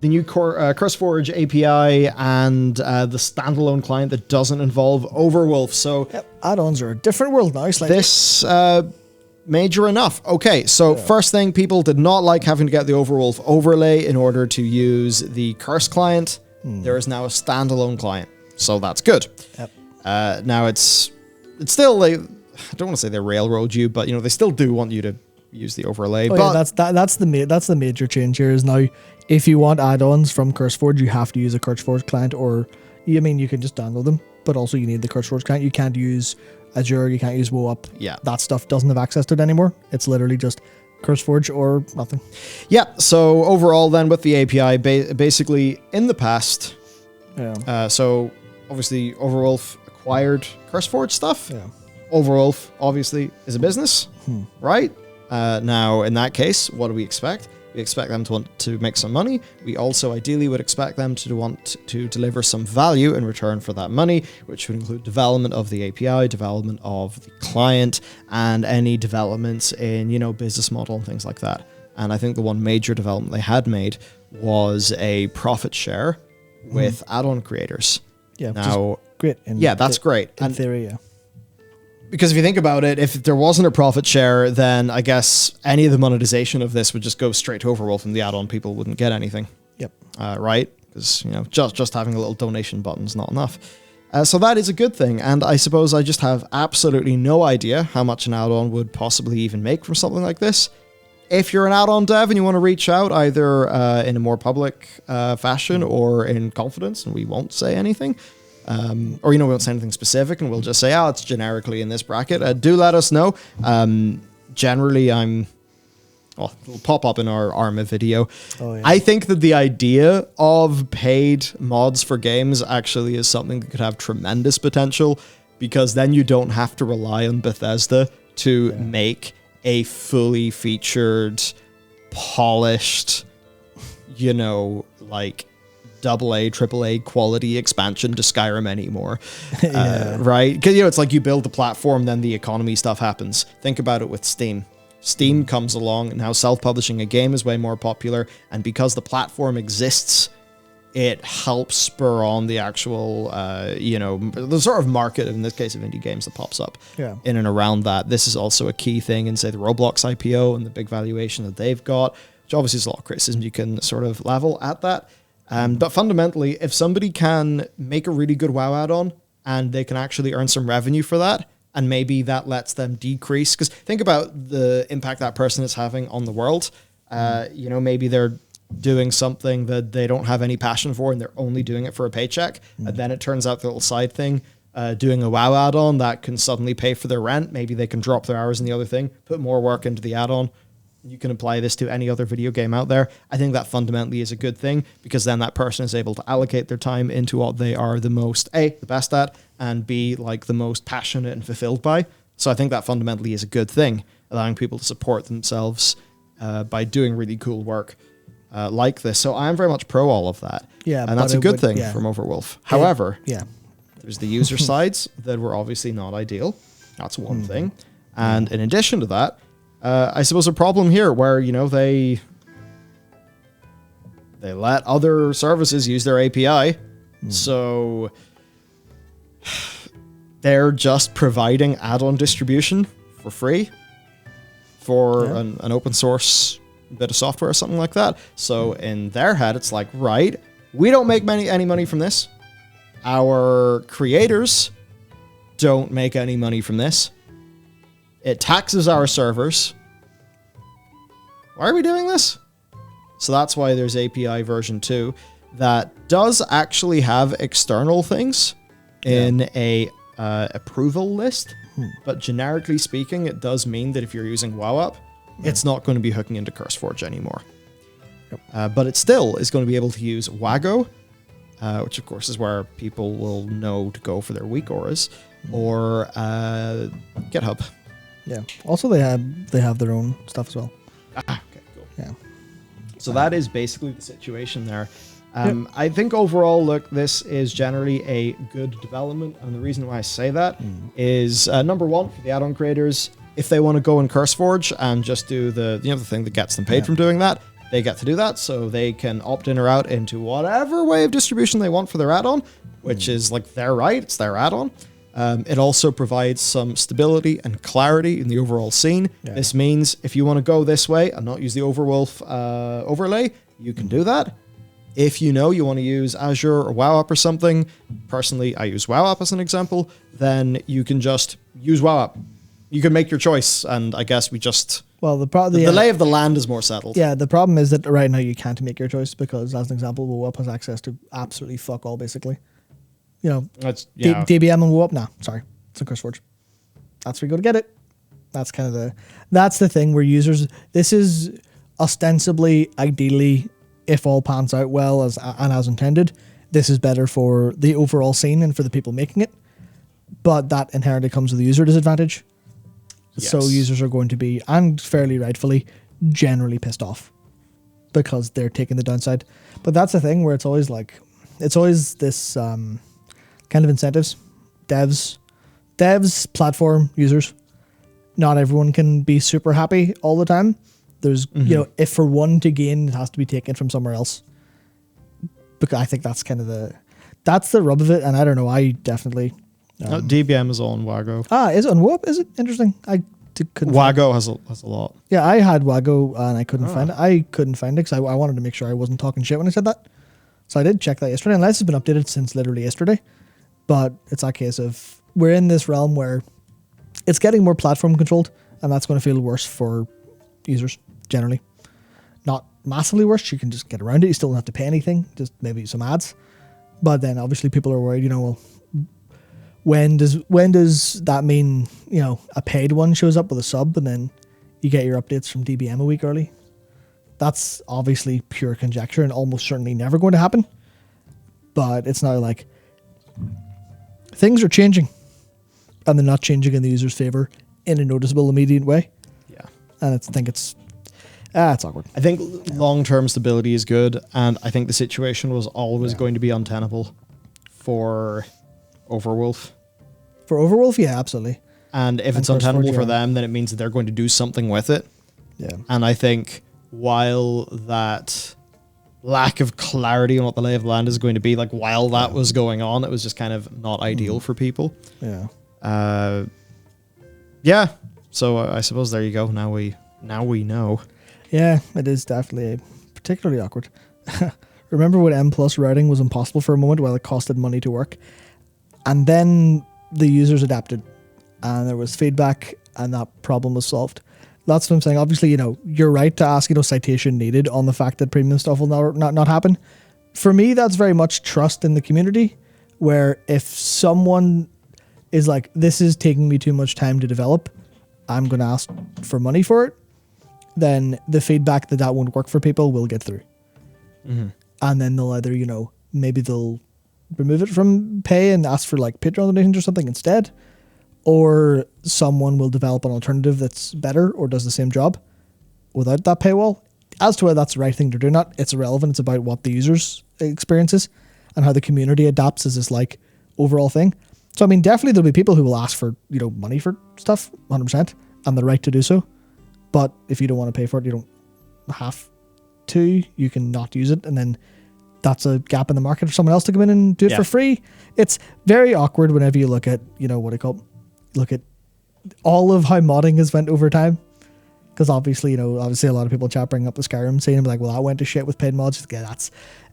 the new CurseForge API and the standalone client that doesn't involve Overwolf. So add-ons are a different world now. Slightly. This major enough. Okay, so first thing, people did not like having to get the Overwolf overlay in order to use the Curse client. There is now a standalone client, so that's good. Now it's still, like, I don't want to say they railroad you, but they still do want you to use the overlay. That's the major change here is now if you want add-ons from CurseForge, you have to use a CurseForge client, or you can just download them, but also you need the CurseForge client. You can't use Azure, you can't use WoAP. Yeah, that stuff doesn't have access to it anymore. It's literally just CurseForge or nothing. Yeah. So overall, then with the API, basically in the past, so obviously Overwolf acquired CurseForge stuff. Yeah. Overwolf obviously is a business, right? Now, in that case, what do we expect? We expect them to want to make some money. We also ideally would expect them to want to deliver some value in return for that money, which would include development of the API, development of the client, and any developments in, business model and things like that. And I think the one major development they had made was a profit share with add-on creators. Yeah, now, great. That's great. In theory, yeah. Because if you think about it, if there wasn't a profit share, then I guess any of the monetization of this would just go straight to Overwolf, and the add-on people wouldn't get anything. Yep. Right? Because just having a little donation button is not enough. So that is a good thing, and I suppose I just have absolutely no idea how much an add-on would possibly even make from something like this. If you're an add-on dev and you want to reach out either in a more public fashion or in confidence, and we won't say anything. Or we won't say anything specific, and we'll just say, it's generically in this bracket. Do let us know. Generally, it'll pop up in our Arma video. I think that the idea of paid mods for games actually is something that could have tremendous potential, because then you don't have to rely on Bethesda to make a fully featured, polished, AA, AAA quality expansion to Skyrim anymore. Right? Because, it's like you build the platform, then the economy stuff happens. Think about it with Steam. Steam comes along, and now self-publishing a game is way more popular, and because the platform exists, it helps spur on the actual, the sort of market, in this case of indie games, that pops up in and around that. This is also a key thing in, say, the Roblox IPO and the big valuation that they've got, which obviously is a lot of criticism you can sort of level at that. But fundamentally, if somebody can make a really good WoW add-on and they can actually earn some revenue for that, and maybe that lets them decrease, because think about the impact that person is having on the world. Maybe they're doing something that they don't have any passion for and they're only doing it for a paycheck. And then it turns out the little side thing, doing a WoW add-on that can suddenly pay for their rent. Maybe they can drop their hours in the other thing, put more work into the add-on. You can apply this to any other video game out there. I think that fundamentally is a good thing, because then that person is able to allocate their time into what they are the most, A, the best at, and B, like the most passionate and fulfilled by. So I think that fundamentally is a good thing, allowing people to support themselves by doing really cool work like this. So I'm very much pro all of that. Yeah, and that's a good thing from Overwolf. However, yeah, there's the user sides that were obviously not ideal. That's one thing. And in addition to that, I suppose a problem here where, they let other services use their API. So they're just providing add-on distribution for free for an open source bit of software or something like that. So in their head, it's like, right, we don't make any money from this. Our creators don't make any money from this. It taxes our servers. Why are we doing this? So that's why there's API version 2 that does actually have external things in a approval list. But generically speaking, it does mean that if you're using WoApp, it's not going to be hooking into CurseForge anymore. But it still is going to be able to use Wago, which of course is where people will know to go for their WeakAuras, or GitHub. Yeah. Also, they have their own stuff as well. Okay, cool. Yeah. So that is basically the situation there. I think overall, look, this is generally a good development, and the reason why I say that is number one, for the add-on creators, if they want to go in CurseForge and just do the the thing that gets them paid from doing that, they get to do that, so they can opt in or out into whatever way of distribution they want for their add-on, which is like their right, it's their add-on. It also provides some stability and clarity in the overall scene. Yeah. This means if you want to go this way and not use the Overwolf overlay, you can do that. If you know you want to use Azure or WoW App or something, personally, I use WoW App as an example, then you can just use WoW App. You can make your choice, and I guess we just... Well, the lay of the land is more settled. Yeah, the problem is that right now you can't make your choice because, as an example, WoW App has access to absolutely fuck all, basically. You know, DBM and WoW App, sorry, it's a CurseForge. That's where you go to get it. That's kind of that's the thing where users, this is ostensibly, ideally, if all pans out well and as intended, this is better for the overall scene and for the people making it. But that inherently comes with a user disadvantage. Yes. So users are going to be, and fairly rightfully, generally pissed off because they're taking the downside. But that's the thing where it's always this kind of incentives. Devs, platform users. Not everyone can be super happy all the time. There's, if for one to gain, it has to be taken from somewhere else. Because I think that's kind of that's the rub of it. And I don't know, I definitely... DBM is on Wago. Is it on WoW? Is it? Interesting. Couldn't Wago has a lot. Yeah, I had Wago and I couldn't find it. I couldn't find it because I wanted to make sure I wasn't talking shit when I said that. So I did check that yesterday, unless it's been updated since literally yesterday. But it's that case of, we're in this realm where it's getting more platform controlled, and that's going to feel worse for users, generally. Not massively worse, you can just get around it, you still don't have to pay anything, just maybe some ads. But then obviously people are worried, well, when does that mean, a paid one shows up with a sub and then you get your updates from DBM a week early? That's obviously pure conjecture and almost certainly never going to happen. But it's now like things are changing and they're not changing in the user's favor in a noticeable, immediate way. Yeah. And I think it's awkward. I think long-term stability is good, and I think the situation was always going to be untenable for Overwolf. For Overwolf, yeah, absolutely. And if it's untenable for them, then it means that they're going to do something with it. Yeah. And I think while that lack of clarity on what the lay of the land is going to be, like while that was going on, it was just kind of not ideal for people. Yeah. So I suppose there you go. Now we know. Yeah, it is definitely particularly awkward. Remember when M+ routing was impossible for a moment while it costed money to work? And then the users adapted and there was feedback and that problem was solved. That's what I'm saying. Obviously, you're right to ask, citation needed on the fact that premium stuff will not happen. For me, that's very much trust in the community, where if someone is like, this is taking me too much time to develop, I'm going to ask for money for it, then the feedback that won't work for people will get through. Mm-hmm. And then they'll either, maybe they'll remove it from pay and ask for like Patreon donations or something instead, or someone will develop an alternative that's better or does the same job without that paywall. As to whether that's the right thing to do or not, it's irrelevant. It's about what the user's experience is and how the community adapts as this like overall thing. So, I mean, definitely there'll be people who will ask for, money for stuff, 100%, and the right to do so. But if you don't want to pay for it, you don't have to. You can not use it, and then that's a gap in the market for someone else to come in and do it for free. It's very awkward whenever you look at, look at all of how modding has went over time. Because obviously, a lot of people chat bring up the Skyrim scene and be like, well, that went to shit with paid mods. Yeah, that's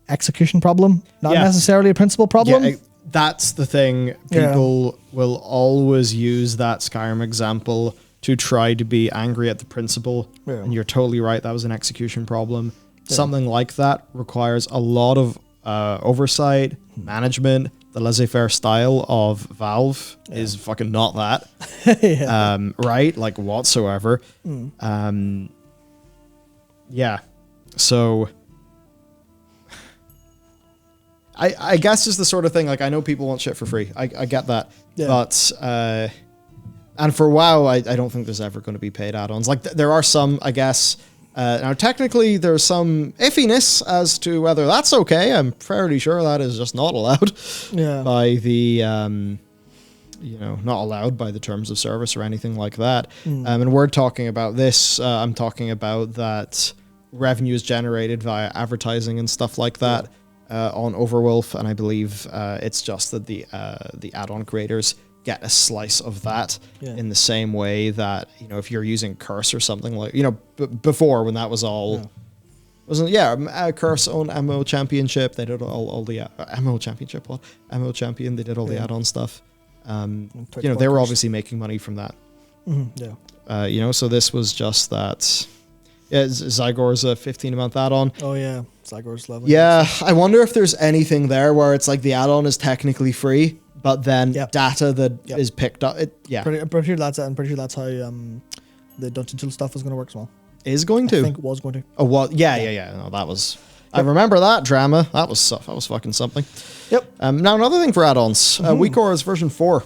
execution problem, not necessarily a principal problem. Yeah, that's the thing. People will always use that Skyrim example to try to be angry at the principle. Yeah. And you're totally right. That was an execution problem. Yeah. Something like that requires a lot of oversight, management. The laissez-faire style of Valve is fucking not that. Right? Like whatsoever. So I guess it's the sort of thing, like I know people want shit for free. I get that. Yeah. But and for WoW, I don't think there's ever going to be paid add-ons. Like there are some, I guess. Now, technically, there's some iffiness as to whether that's okay. I'm fairly sure that is just not allowed by the, not allowed by the terms of service or anything like that. And we're talking about this. I'm talking about that revenue is generated via advertising and stuff like that on Overwolf, and I believe it's just that the add-on creators get a slice of that in the same way that, you know, if you're using Curse or something like, you know, before when that was all wasn't Curse own MMO Championship, they did all the MMO Championship, what MMO Champion, they did all the add-on stuff. You know, they were obviously making money from that. You know, so this was just that. Yeah, Zygor's a 15-a-month add-on. Oh yeah, Zygor's level. Yeah, I wonder if there's anything there where it's like the add-on is technically free, but then data that is picked up. I'm pretty sure that's how the Dungeon Tool stuff was going to work as well. Is going to. I think it was going to. Oh, what? Yeah. No, that was. I remember that drama. That was fucking something. Yep. Now another thing for add-ons. WeakAuras version 4.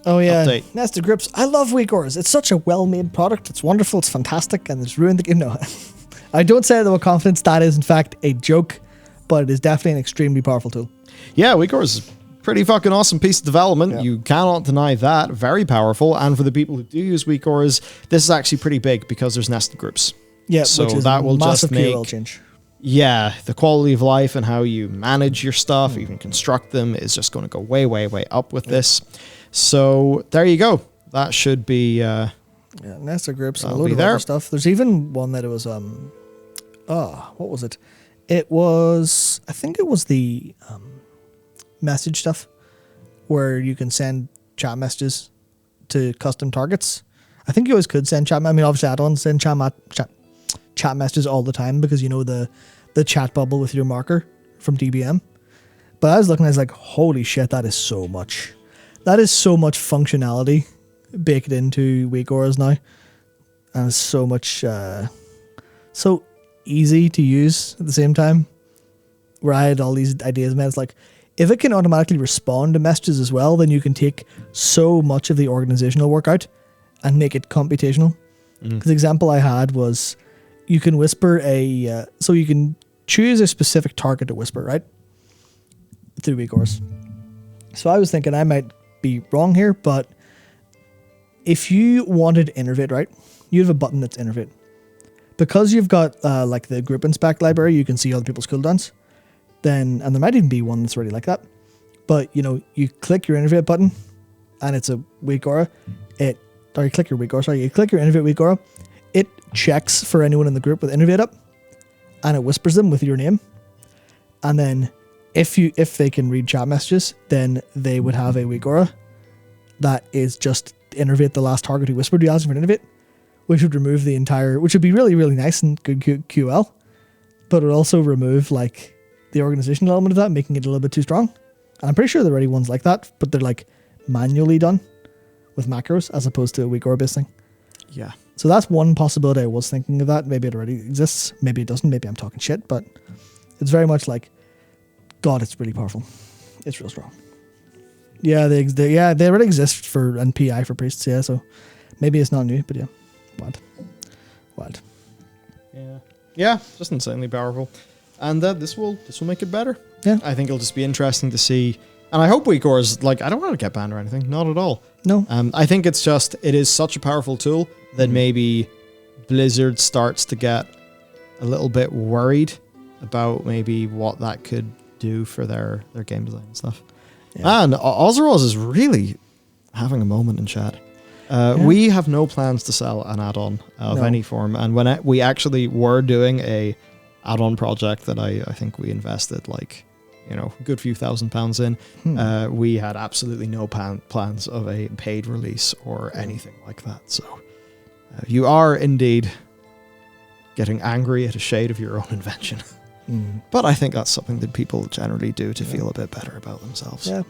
Oh yeah, update. Nested Grips. I love WeakAuras. It's such a well-made product. It's wonderful. It's fantastic, and it's ruined the game. No, I don't say that with confidence. That is in fact a joke, but it is definitely an extremely powerful tool. Yeah, WeakAuras is a pretty fucking awesome piece of development. You cannot deny that. Very powerful, and for the people who do use WeakAuras, this is actually pretty big because there's nested groups. Yeah, so which is that will massive just make QL change. Yeah, the quality of life and how you manage your stuff, even construct them, is just going to go way, way, way up with this. So there you go. That should be nested groups and a load of other stuff. There's even one that it was what was it? It was, I think it was the message stuff where you can send chat messages to custom targets. I think you always could send chat. I mean, obviously add-ons send chat messages all the time because you know the chat bubble with your marker from DBM. But I was looking, I was like, holy shit, that is so much. That is so much functionality baked into WeakAuras now. And it's so much, so easy to use at the same time. Where I had all these ideas, man. It's like, if it can automatically respond to messages as well, then you can take so much of the organizational work out and make it computational. Because the example I had was, you can whisper so you can choose a specific target to whisper, right? Through WeakAuras. So I was thinking I might be wrong here, but if you wanted to innervate, right? You have a button that's innervate. Because you've got like the group inspect library, you can see other people's cooldowns. And there might even be one that's already like that. But you know, you click your innervate button and it's a WeakAura. You click your innervate WeakAura. It checks for anyone in the group with innervate up, and it whispers them with your name. And then if they can read chat messages, then they would have a WeakAura that is just innervate the last target who whispered you asking for an innervate, which would remove the entire, which would be really, really nice and good QL, but it would also remove like the organizational element of that, making it a little bit too strong. And I'm pretty sure there are already ones like that, but they're like manually done with macros as opposed to a WeakAura based thing. Yeah. So that's one possibility. I was thinking of that. Maybe it already exists. Maybe it doesn't. Maybe I'm talking shit, but it's very much like, God, it's really powerful. It's real strong. Yeah, they already exist for and PI for priests. Yeah, so maybe it's not new, but yeah, wild. Yeah, just insanely powerful, and this will make it better. Yeah, I think it'll just be interesting to see. And I hope WeakAuras, like, I don't want to get banned or anything. Not at all. No. I think it's just, it is such a powerful tool that maybe Blizzard starts to get a little bit worried about maybe what that could do for their game design and stuff. Yeah. And Ozeros is really having a moment in chat. We have no plans to sell an add-on of any form. And when we actually were doing a add-on project that I think we invested like, you know, a good few £1,000s in, we had absolutely no plans of a paid release or anything like that. So you are indeed getting angry at a shade of your own invention. But I think that's something that people generally do to feel a bit better about themselves. Yeah.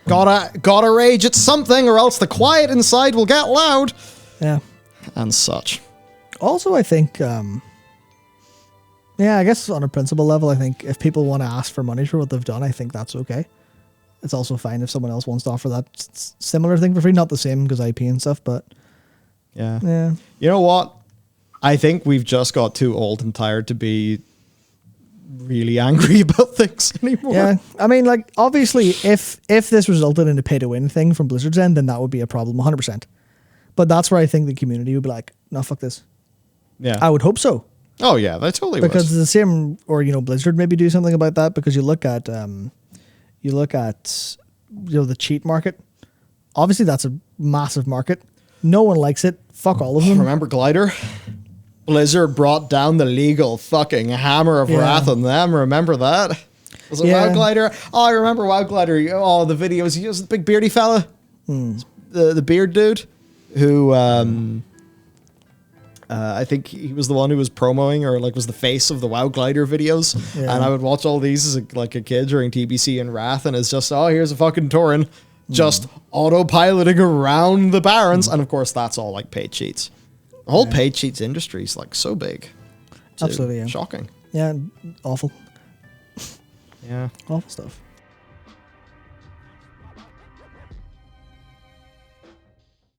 Gotta rage at something or else the quiet inside will get loud. Yeah. And such. Also, I think... I guess on a principle level, I think if people want to ask for money for what they've done, I think that's okay. It's also fine if someone else wants to offer that similar thing for free. Not the same because IP and stuff, but... Yeah. You know what? I think we've just got too old and tired to be really angry about things anymore. Yeah. I mean, like, obviously, if this resulted in a pay-to-win thing from Blizzard's end, then that would be a problem, 100%. But that's where I think the community would be like, no, fuck this. Yeah. I would hope so. Oh yeah, they totally because would. the same, or Blizzard maybe do something about that, because you look at the cheat market. Obviously, that's a massive market. No one likes it. Fuck all of them. Remember Glider? Blizzard brought down the legal fucking hammer of wrath on them. Remember that? Was it WoW Glider? Oh, I remember WoW Glider. Oh, the videos. He was the big beardy fella, the beard dude, who I think he was the one who was promoting, or like was the face of the WoW Glider videos. And I would watch all these as a kid during TBC and Wrath, and it's just, oh, here's a fucking Tauren just autopiloting around the Barrens. And of course, that's all like paid cheats. The whole paid cheats industry is like so big. Absolutely, yeah. Shocking. Yeah, awful. Yeah. Awful stuff.